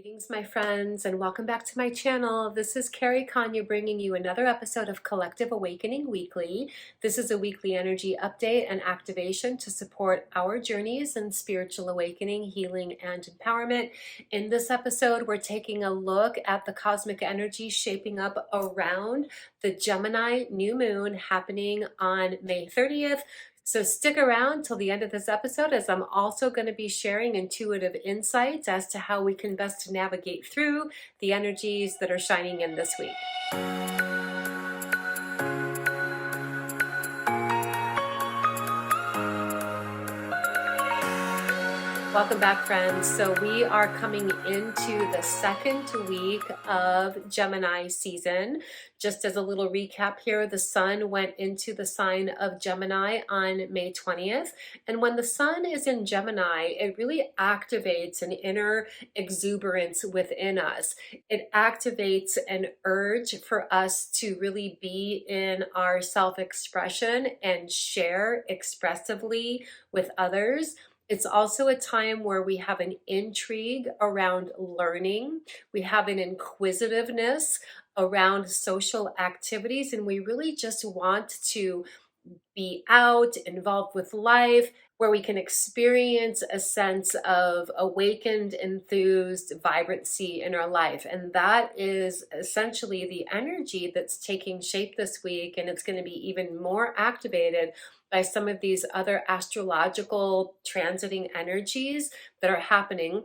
Greetings, my friends, and welcome back to my channel. This is Carrie Konyha bringing you another episode of Collective Awakening Weekly. This is a weekly energy update and activation to support our journeys in spiritual awakening, healing, and empowerment. In this episode, we're taking a look at the cosmic energy shaping up around the Gemini new moon happening on May 30th. So stick around till the end of this episode, as I'm also going to be sharing intuitive insights as to how we can best navigate through the energies that are shining in this week. Welcome back, friends. So we are coming into the second week of Gemini season. Just as a little recap here, the sun went into the sign of Gemini on May 20th. And when the sun is in Gemini, it really activates an inner exuberance within us. It activates an urge for us to really be in our self-expression and share expressively with others. It's also a time where we have an intrigue around learning. We have an inquisitiveness around social activities, and we really just want to be out, involved with life, where we can experience a sense of awakened, enthused vibrancy in our life. And that is essentially the energy that's taking shape this week, and it's going to be even more activated by some of these other astrological transiting energies that are happening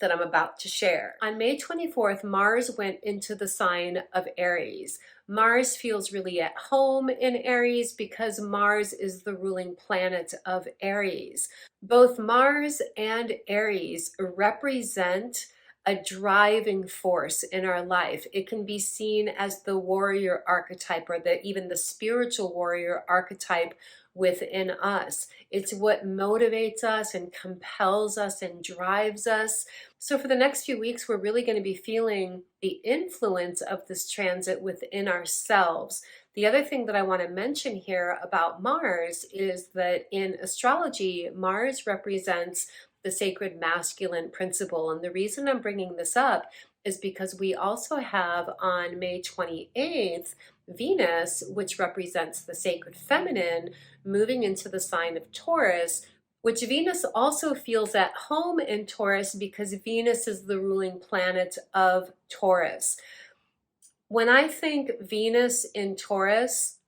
that I'm about to share. On May 24th, Mars went into the sign of Aries. Mars feels really at home in Aries because Mars is the ruling planet of Aries. Both Mars and Aries represent a driving force in our life. It can be seen as the warrior archetype, or even the spiritual warrior archetype within us. It's what motivates us and compels us and drives us. So for the next few weeks, we're really going to be feeling the influence of this transit within ourselves. The other thing that I want to mention here about Mars is that in astrology, Mars represents the sacred masculine principle. And the reason I'm bringing this up is because we also have on May 28th, Venus, which represents the sacred feminine, moving into the sign of Taurus, which Venus also feels at home in Taurus because Venus is the ruling planet of Taurus. When I think Venus in Taurus,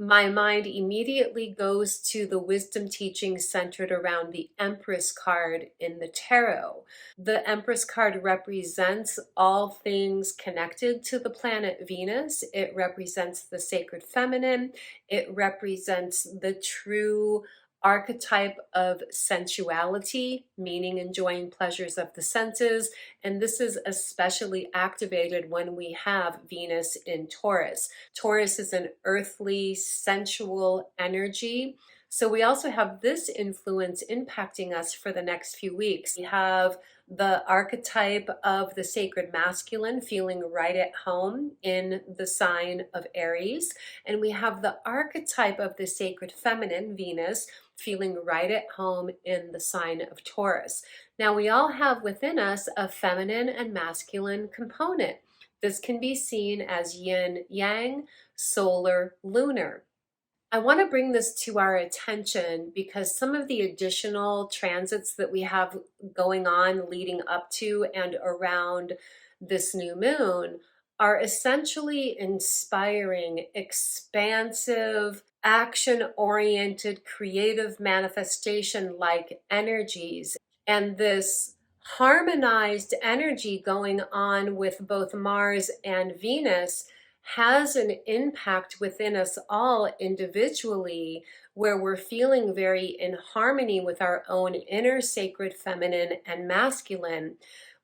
my mind immediately goes to the wisdom teaching centered around the Empress card in the tarot. The Empress card represents all things connected to the planet Venus. It represents the sacred feminine. It represents the true archetype of sensuality, meaning enjoying pleasures of the senses. And this is especially activated when we have Venus in Taurus. Taurus is an earthly, sensual energy. So we also have this influence impacting us for the next few weeks. We have the archetype of the sacred masculine feeling right at home in the sign of Aries. And we have the archetype of the sacred feminine, Venus, feeling right at home in the sign of Taurus. Now, we all have within us a feminine and masculine component. This can be seen as yin yang, solar, lunar. I want to bring this to our attention because some of the additional transits that we have going on leading up to and around this new moon are essentially inspiring, expansive, action-oriented, creative manifestation-like energies. And this harmonized energy going on with both Mars and Venus has an impact within us all individually, where we're feeling very in harmony with our own inner sacred feminine and masculine.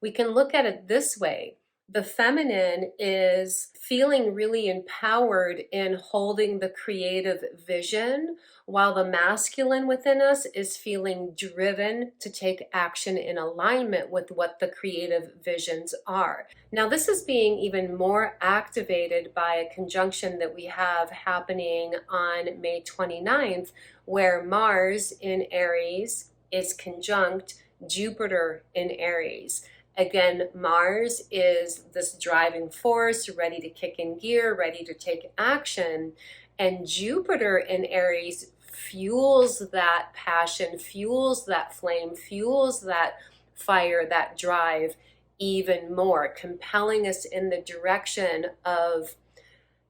We can look at it this way. The feminine is feeling really empowered in holding the creative vision, while the masculine within us is feeling driven to take action in alignment with what the creative visions are. Now, this is being even more activated by a conjunction that we have happening on May 29th, where Mars in Aries is conjunct Jupiter in Aries. Again, Mars is this driving force, ready to kick in gear, ready to take action. And Jupiter in Aries fuels that passion, fuels that flame, fuels that fire, that drive even more, compelling us in the direction of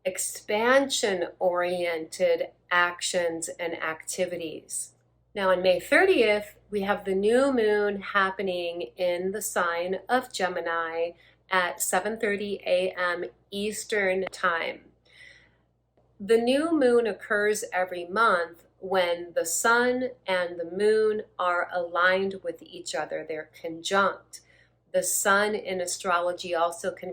expansion-oriented actions and activities. Now on May 30th, we have the new moon happening in the sign of Gemini at 7:30 a.m. Eastern Time. The new moon occurs every month when the sun and the moon are aligned with each other. They're conjunct. The sun in astrology also can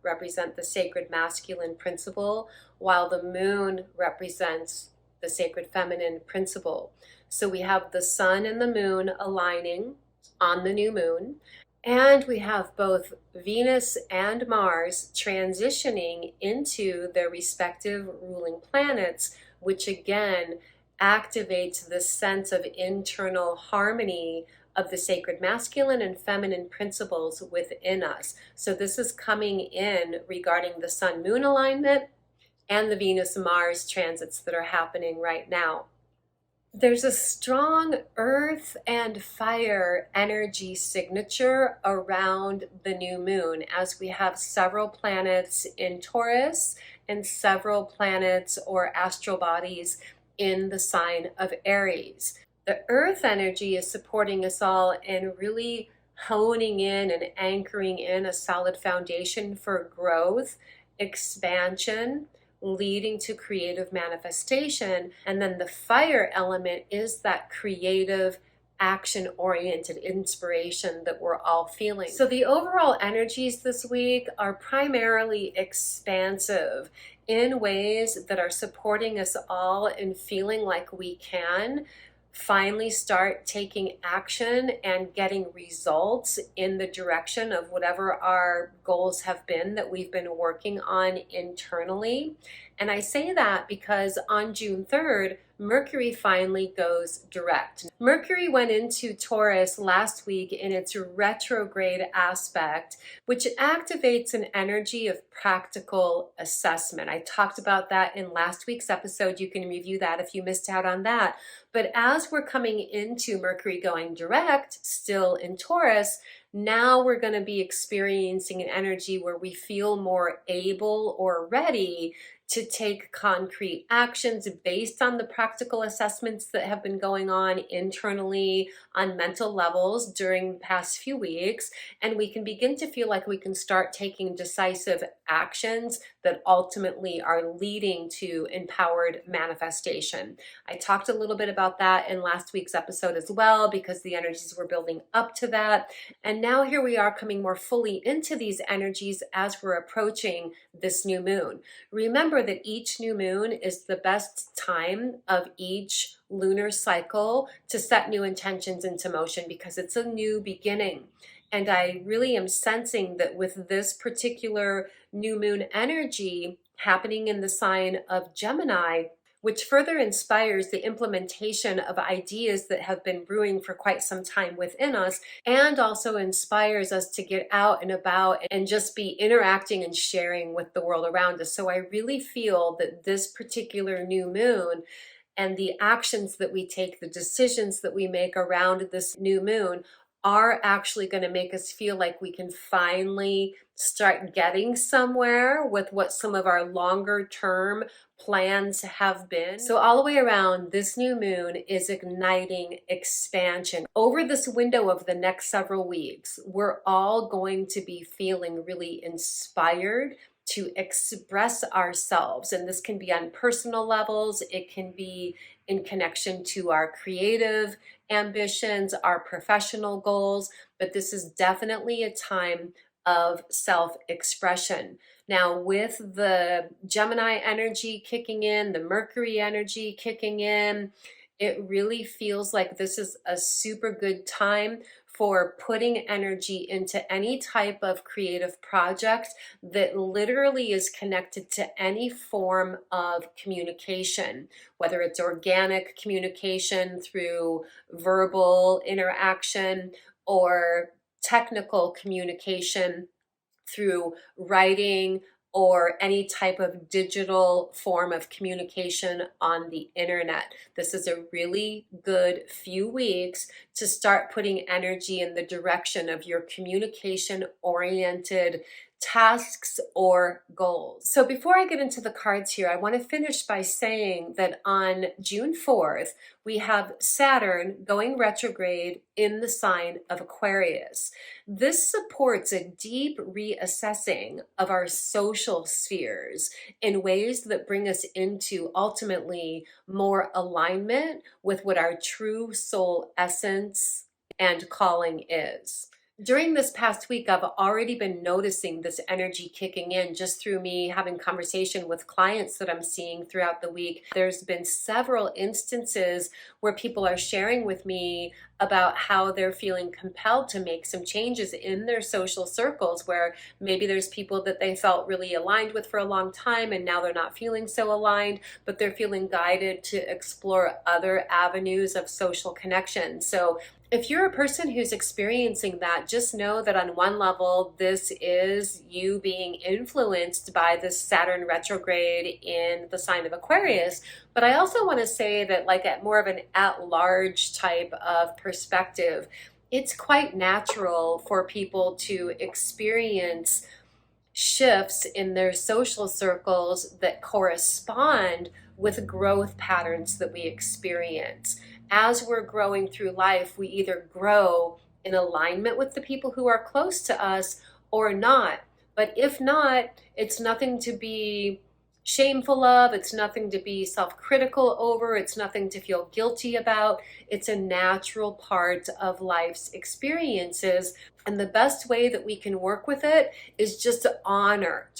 represent the sacred masculine principle, while the moon represents the sacred feminine principle. So we have the sun and the moon aligning on the new moon, and we have both Venus and Mars transitioning into their respective ruling planets, which again activates this sense of internal harmony of the sacred masculine and feminine principles within us. So this is coming in regarding the sun-moon alignment and the Venus-Mars transits that are happening right now. There's a strong earth and fire energy signature around the new moon, as we have several planets in Taurus and several planets or astral bodies in the sign of Aries. The earth energy is supporting us all in really honing in and anchoring in a solid foundation for growth, expansion, leading to creative manifestation. And then the fire element is that creative, action-oriented inspiration that we're all feeling. So the overall energies this week are primarily expansive in ways that are supporting us all in feeling like we can finally start taking action and getting results in the direction of whatever our goals have been that we've been working on internally. And I say that because on June 3rd, Mercury finally goes direct. Mercury went into Taurus last week in its retrograde aspect, which activates an energy of practical assessment. I talked about that in last week's episode. You can review that if you missed out on that. But as we're coming into Mercury going direct, still in Taurus, now we're going to be experiencing an energy where we feel more able or ready to take concrete actions based on the practical assessments that have been going on internally on mental levels during the past few weeks. And we can begin to feel like we can start taking decisive actions that ultimately are leading to empowered manifestation. I talked a little bit about that in last week's episode as well, because the energies were building up to that. And now here we are coming more fully into these energies as we're approaching this new moon. Remember that each new moon is the best time of each lunar cycle to set new intentions into motion, because it's a new beginning. And I really am sensing that with this particular new moon energy happening in the sign of Gemini, which further inspires the implementation of ideas that have been brewing for quite some time within us, and also inspires us to get out and about and just be interacting and sharing with the world around us. So I really feel that this particular new moon and the actions that we take, the decisions that we make around this new moon are actually going to make us feel like we can finally start getting somewhere with what some of our longer term plans have been. So all the way around, this new moon is igniting expansion. Over this window of the next several weeks, we're all going to be feeling really inspired to express ourselves. And this can be on personal levels. It can be in connection to our creative ambitions, our professional goals, but this is definitely a time of self-expression. Now, with the Gemini energy kicking in, the Mercury energy kicking in, it really feels like this is a super good time for putting energy into any type of creative project that literally is connected to any form of communication, whether it's organic communication through verbal interaction or technical communication through writing or any type of digital form of communication on the internet. This is a really good few weeks to start putting energy in the direction of your communication oriented tasks or goals. So before I get into the cards here, I want to finish by saying that on June 4th, we have Saturn going retrograde in the sign of Aquarius. This supports a deep reassessing of our social spheres in ways that bring us into ultimately more alignment with what our true soul essence and calling is. During this past week, I've already been noticing this energy kicking in just through me having conversation with clients that I'm seeing throughout the week. There's been several instances where people are sharing with me about how they're feeling compelled to make some changes in their social circles, where maybe there's people that they felt really aligned with for a long time and now they're not feeling so aligned, but they're feeling guided to explore other avenues of social connection. So if you're a person who's experiencing that, just know that on one level, this is you being influenced by this Saturn retrograde in the sign of Aquarius. But I also want to say that, like, at more of an at-large type of perspective, it's quite natural for people to experience shifts in their social circles that correspond with growth patterns that we experience. As we're growing through life, we either grow in alignment with the people who are close to us or not. But if not, it's nothing to be shameful of. It's nothing to be self-critical over. It's nothing to feel guilty about. It's a natural part of life's experiences. And the best way that we can work with it is just to honor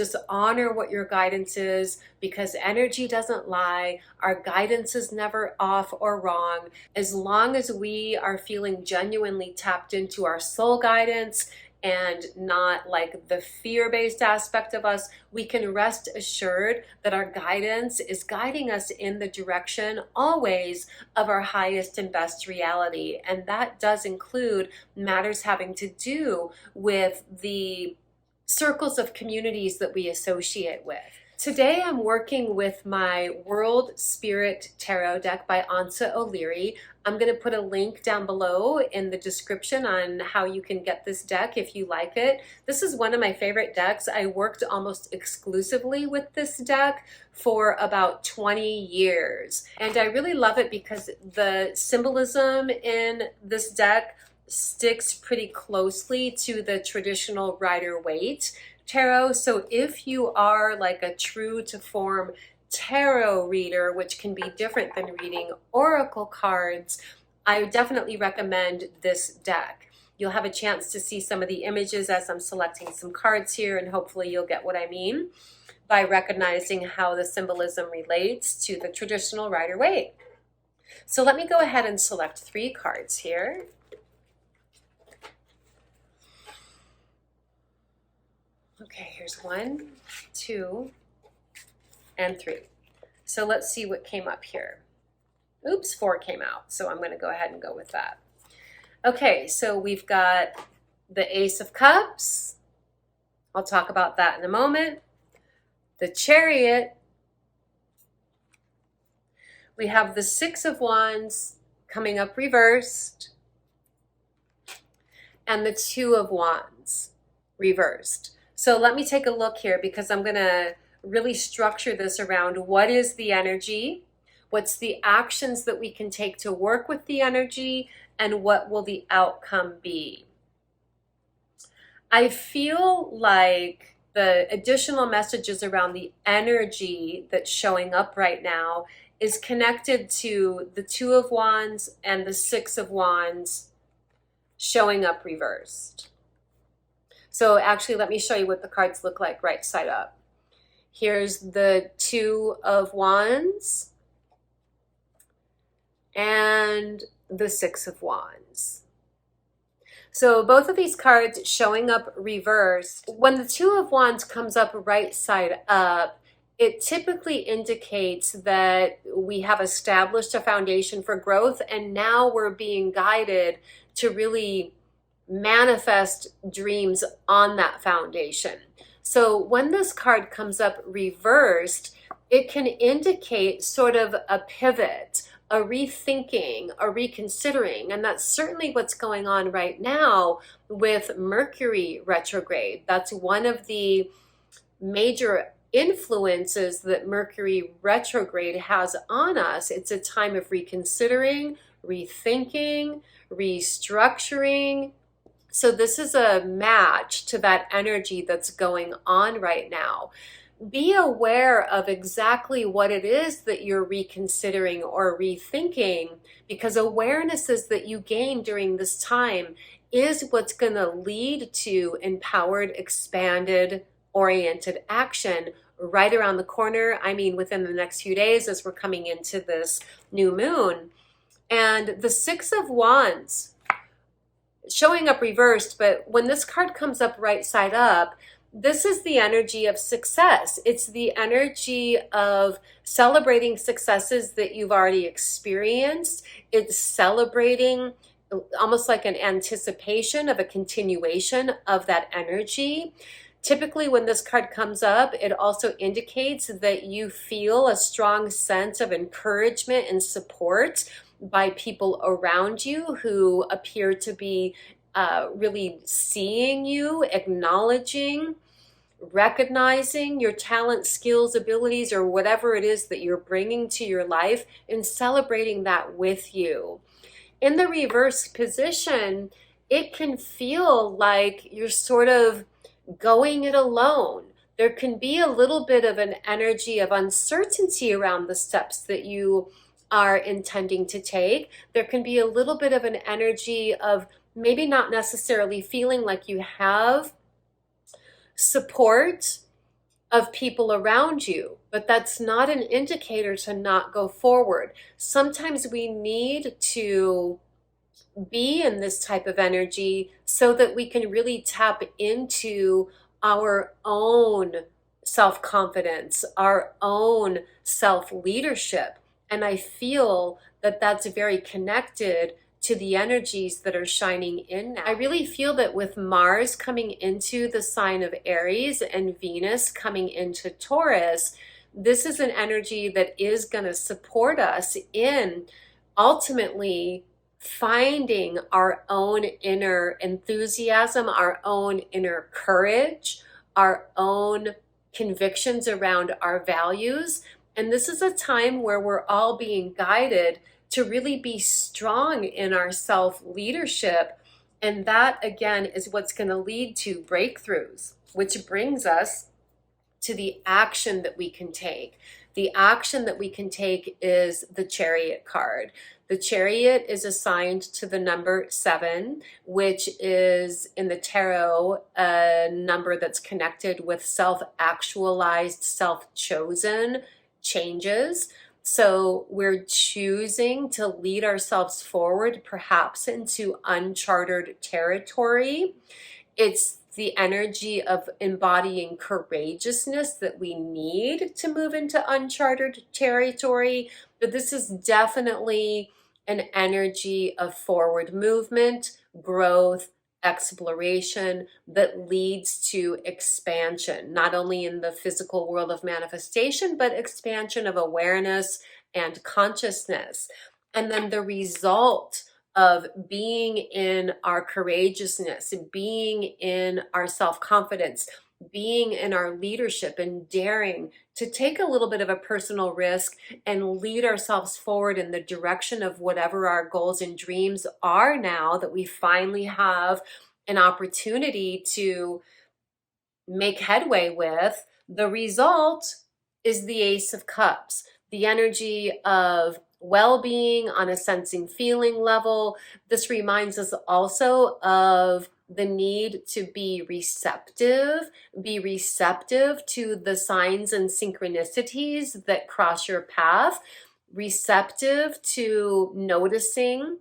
what your guidance is, because energy doesn't lie. Our guidance is never off or wrong. As long as we are feeling genuinely tapped into our soul guidance and not like the fear-based aspect of us, we can rest assured that our guidance is guiding us in the direction always of our highest and best reality. And that does include matters having to do with the circles of communities that we associate with. Today I'm working with my World Spirit Tarot deck by Ansa O'Leary. I'm going to put a link down below in the description on how you can get this deck if you like it. This is one of my favorite decks. I worked almost exclusively with this deck for about 20 years. And I really love it because the symbolism in this deck sticks pretty closely to the traditional Rider-Waite tarot. So if you are like a true to form tarot reader, which can be different than reading oracle cards, I definitely recommend this deck. You'll have a chance to see some of the images as I'm selecting some cards here, and hopefully you'll get what I mean by recognizing how the symbolism relates to the traditional Rider-Waite. So let me go ahead and select 3 cards here. Okay, here's 1, 2, and 3. So let's see what came up here. Oops, 4 came out. So I'm going to go ahead and go with that. Okay, so we've got the Ace of Cups. I'll talk about that in a moment. The Chariot. We have the 6 of Wands coming up reversed. And the 2 of Wands reversed. So let me take a look here, because I'm going to really structure this around what is the energy, what's the actions that we can take to work with the energy, and what will the outcome be. I feel like the additional messages around the energy that's showing up right now is connected to the 2 of Wands and the 6 of Wands showing up reversed. So actually, let me show you what the cards look like right side up. Here's the 2 of Wands and the 6 of Wands. So both of these cards showing up reversed. When the 2 of Wands comes up right side up, it typically indicates that we have established a foundation for growth, and now we're being guided to really manifest dreams on that foundation. So when this card comes up reversed, it can indicate sort of a pivot, a rethinking, a reconsidering. And that's certainly what's going on right now with Mercury retrograde. That's one of the major influences that Mercury retrograde has on us. It's a time of reconsidering, rethinking, restructuring. So this is a match to that energy that's going on right now. Be aware of exactly what it is that you're reconsidering or rethinking, because awarenesses that you gain during this time is what's going to lead to empowered, expanded, oriented action right around the corner. I mean, within the next few days as we're coming into this new moon. And the Six of Wands showing up reversed, but when this card comes up right side up, this is the energy of success. It's the energy of celebrating successes that you've already experienced. It's celebrating almost like an anticipation of a continuation of that energy. Typically, when this card comes up, it also indicates that you feel a strong sense of encouragement and support by people around you who appear to be really seeing you, acknowledging, recognizing your talent, skills, abilities, or whatever it is that you're bringing to your life, and celebrating that with you. In the reverse position, it can feel like you're sort of going it alone. There can be a little bit of an energy of uncertainty around the steps that you are intending to take. There can be a little bit of an energy of maybe not necessarily feeling like you have support of people around you, but that's not an indicator to not go forward. Sometimes we need to be in this type of energy so that we can really tap into our own self-confidence, our own self-leadership. And I feel that that's very connected to the energies that are shining in now. I really feel that with Mars coming into the sign of Aries and Venus coming into Taurus, this is an energy that is going to support us in ultimately finding our own inner enthusiasm, our own inner courage, our own convictions around our values. And this is a time where we're all being guided to really be strong in our self-leadership. And that, again, is what's going to lead to breakthroughs, which brings us to the action that we can take. The action that we can take is the Chariot card. The Chariot is assigned to the number 7, which is in the tarot a number that's connected with self-actualized, self-chosen changes. So we're choosing to lead ourselves forward, perhaps into uncharted territory. It's the energy of embodying courageousness that we need to move into uncharted territory. But this is definitely an energy of forward movement, growth, exploration that leads to expansion, not only in the physical world of manifestation, but expansion of awareness and consciousness. And then the result of being in our courageousness, being in our self-confidence, being in our leadership, and daring to take a little bit of a personal risk and lead ourselves forward in the direction of whatever our goals and dreams are now that we finally have an opportunity to make headway with. The result is the Ace of Cups, the energy of well-being on a sensing feeling level. This reminds us also of the need to be receptive to the signs and synchronicities that cross your path, receptive to noticing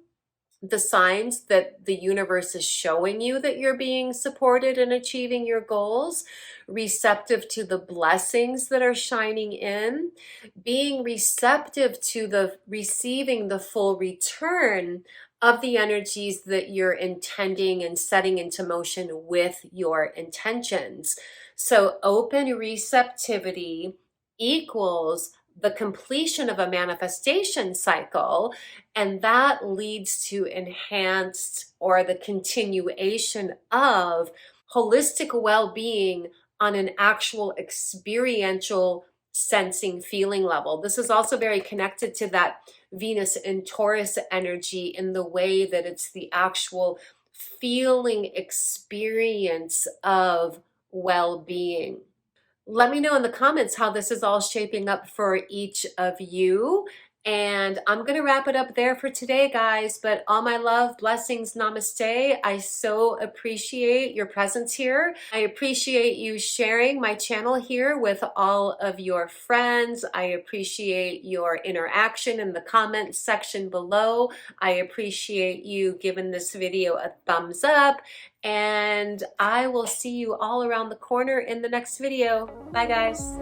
the signs that the universe is showing you that you're being supported in achieving your goals, receptive to the blessings that are shining in, being receptive to the receiving the full return of the energies that you're intending and setting into motion with your intentions. So open receptivity equals the completion of a manifestation cycle, and that leads to enhanced or the continuation of holistic well-being on an actual experiential sensing feeling level. This is also very connected to that Venus and Taurus energy in the way that it's the actual feeling experience of well-being. Let me know in the comments how this is all shaping up for each of you. And I'm going to wrap it up there for today, guys. But all my love, blessings, namaste. I so appreciate your presence here. I appreciate you sharing my channel here with all of your friends. I appreciate your interaction in the comments section below. I appreciate you giving this video a thumbs up. And I will see you all around the corner in the next video. Bye, guys.